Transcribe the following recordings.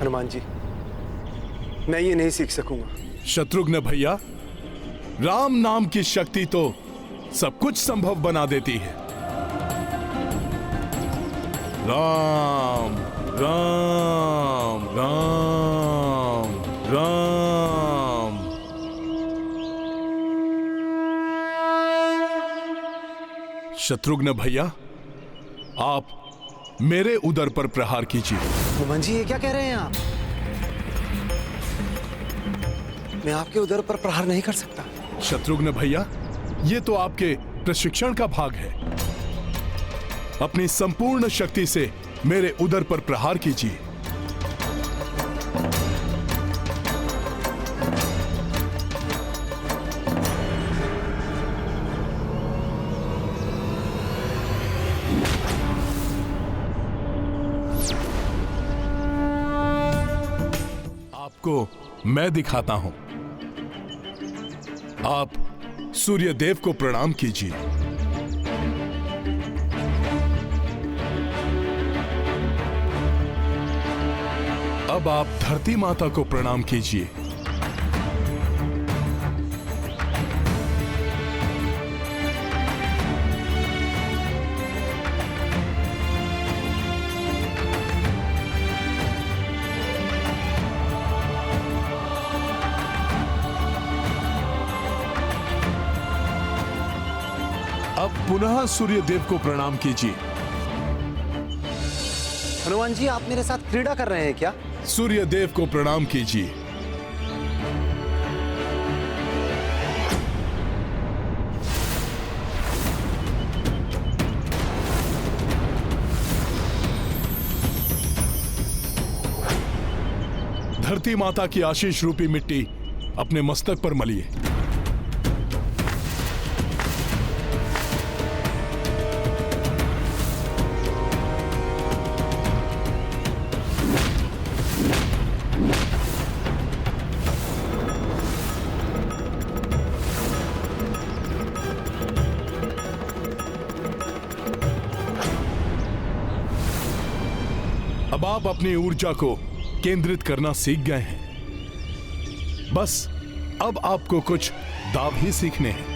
हनुमान जी, मैं ये नहीं सीख सकूंगा। शत्रुघ्न भैया, राम नाम की शक्ति तो सब कुछ संभव बना देती है। राम राम राम राम। शत्रुघ्न भैया, आप मेरे उदर पर प्रहार कीजिए। हनुमान जी, ये क्या कह रहे हैं आप? मैं आपके उदर पर प्रहार नहीं कर सकता। शत्रुघ्न भैया, ये तो आपके प्रशिक्षण का भाग है। अपनी संपूर्ण शक्ति से मेरे उदर पर प्रहार कीजिए। आपको मैं दिखाता हूं। आप सूर्य देव को प्रणाम कीजिए। अब आप धरती माता को प्रणाम कीजिए। अब पुनः सूर्य देव को प्रणाम कीजिए। हनुमान जी, आप मेरे साथ क्रीड़ा कर रहे हैं क्या? सूर्य देव को प्रणाम कीजिए। धरती माता की आशीष रूपी मिट्टी अपने मस्तक पर मलिए। अब आप अपनी ऊर्जा को केंद्रित करना सीख गए हैं। बस अब आपको कुछ दाव ही सीखने हैं।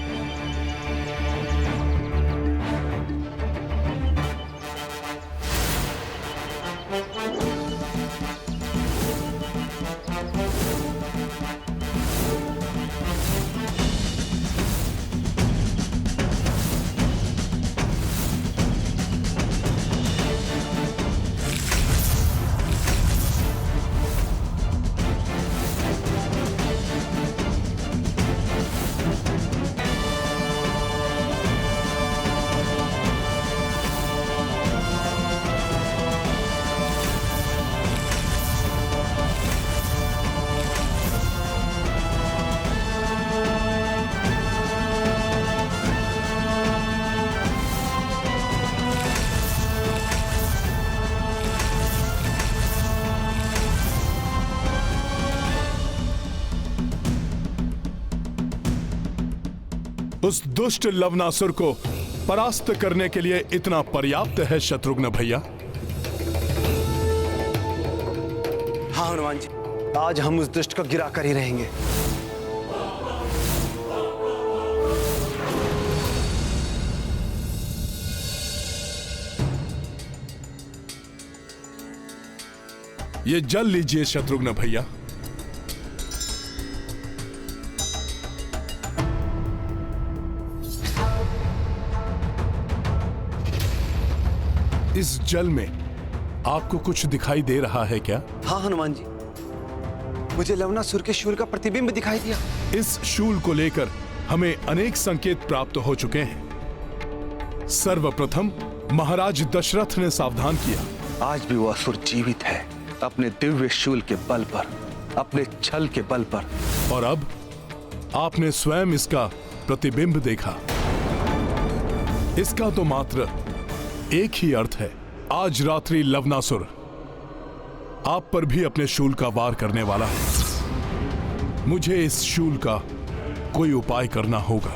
उस दुष्ट लवनासुर को परास्त करने के लिए इतना पर्याप्त है शत्रुघ्न भैया। हाँ हनुमान जी, आज हम उस दुष्ट को गिरा कर ही रहेंगे। ये जल लीजिए शत्रुघ्न भैया। इस जल में आपको कुछ दिखाई दे रहा है क्या? हाँ हनुमान जी, मुझे लवनासुर के शूल का प्रतिबिंब दिखाई दिया। इस शूल को लेकर हमें अनेक संकेत प्राप्त हो चुके हैं। सर्वप्रथम महाराज दशरथ ने सावधान किया। आज भी वो असुर जीवित है, अपने दिव्य शूल के बल पर, अपने छल के बल पर। और अब आपने स्वयं इसका प्रतिबिंब देखा। इसका तो मात्र एक ही अर्थ है, आज रात्रि लवनासुर आप पर भी अपने शूल का वार करने वाला है। मुझे इस शूल का कोई उपाय करना होगा।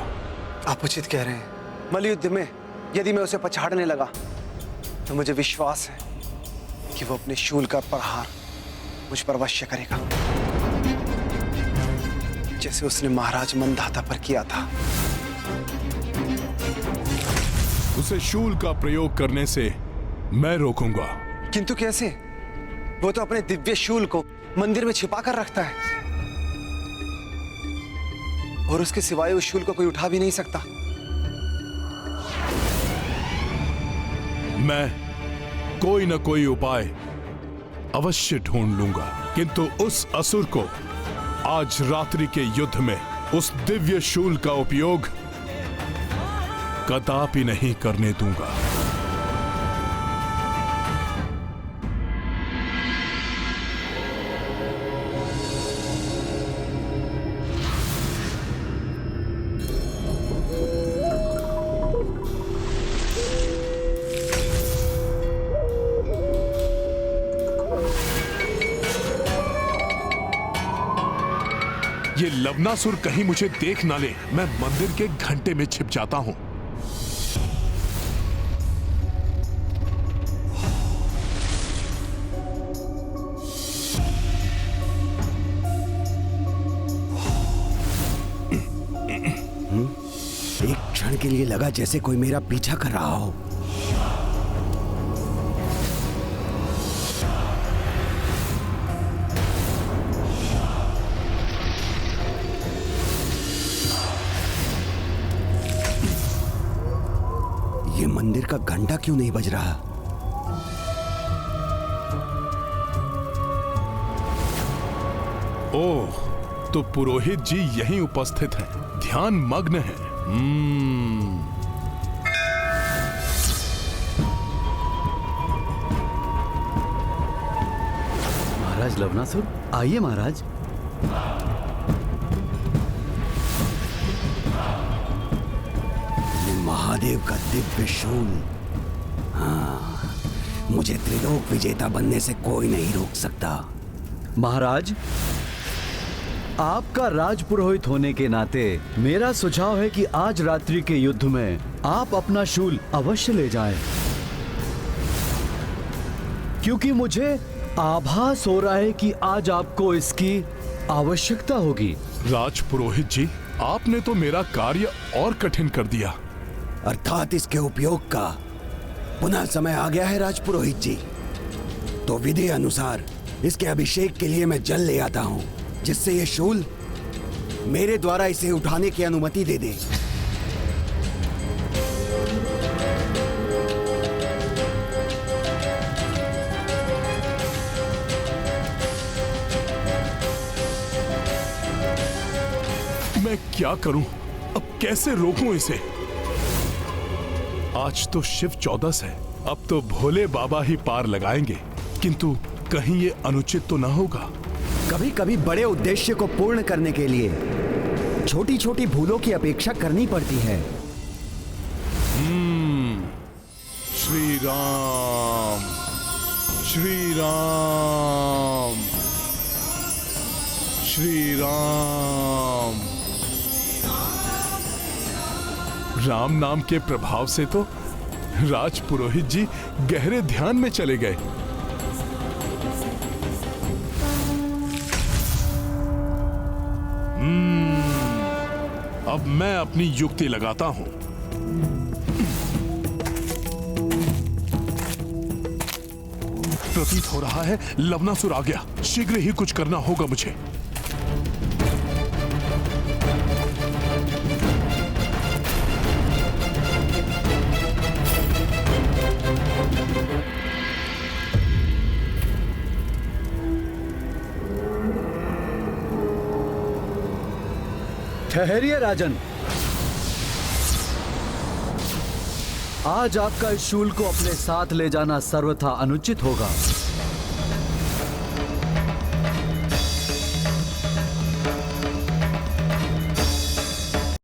आप उचित कह रहे हैं। मलयुद्ध में यदि मैं उसे पछाड़ने लगा तो मुझे विश्वास है कि वो अपने शूल का प्रहार मुझ पर वश्य करेगा, जैसे उसने महाराज मंदाता पर किया था। उसे शूल का प्रयोग करने से मैं रोकूंगा। किंतु कैसे? वो तो अपने दिव्य शूल को मंदिर में छिपा कर रखता है, और उसके सिवाय उस शूल को कोई उठा भी नहीं सकता। मैं कोई न कोई उपाय अवश्य ढूंढ लूंगा, किंतु उस असुर को आज रात्रि के युद्ध में उस दिव्य शूल का उपयोग कदापि नहीं करने दूंगा। ये लवनासुर कहीं मुझे देख ना ले। मैं मंदिर के घंटे में छिप जाता हूं। एक क्षण के लिए लगा जैसे कोई मेरा पीछा कर रहा हो। ये मंदिर का घंटा क्यों नहीं बज रहा? ओह, तो पुरोहित जी यहीं उपस्थित हैं, ध्यान मग्न है। महाराज लवनासुर, आइए महाराज। महादेव का दिव्य शूल। हाँ, मुझे त्रिलोक विजेता बनने से कोई नहीं रोक सकता। महाराज, आपका राजपुरोहित होने के नाते मेरा सुझाव है कि आज रात्रि के युद्ध में आप अपना शूल अवश्य ले जाएं, क्योंकि मुझे आभास हो रहा है कि आज आपको इसकी आवश्यकता होगी। राजपुरोहित जी, आपने तो मेरा कार्य और कठिन कर दिया। अर्थात इसके उपयोग का पुनः समय आ गया है राजपुरोहित जी। तो विधि अनुसार इसके अभिषेक के लिए मैं जल ले आता हूं, जिससे ये शूल मेरे द्वारा इसे उठाने की अनुमति दे दे। मैं क्या करूं? अब कैसे रोकूं इसे? आज तो शिव चौदस है, अब तो भोले बाबा ही पार लगाएंगे, किंतु कहीं ये अनुचित तो ना होगा। कभी कभी बड़े उद्देश्य को पूर्ण करने के लिए छोटी छोटी भूलों की अपेक्षा करनी पड़ती है। श्री राम, श्री राम, श्री राम। राम नाम के प्रभाव से तो राजपुरोहित जी गहरे ध्यान में चले गए। अब मैं अपनी युक्ति लगाता हूं। प्रतीत हो रहा है लवनासुर आ गया। शीघ्र ही कुछ करना होगा मुझे। ठहरिए राजन, आज आपका इस शूल को अपने साथ ले जाना सर्वथा अनुचित होगा।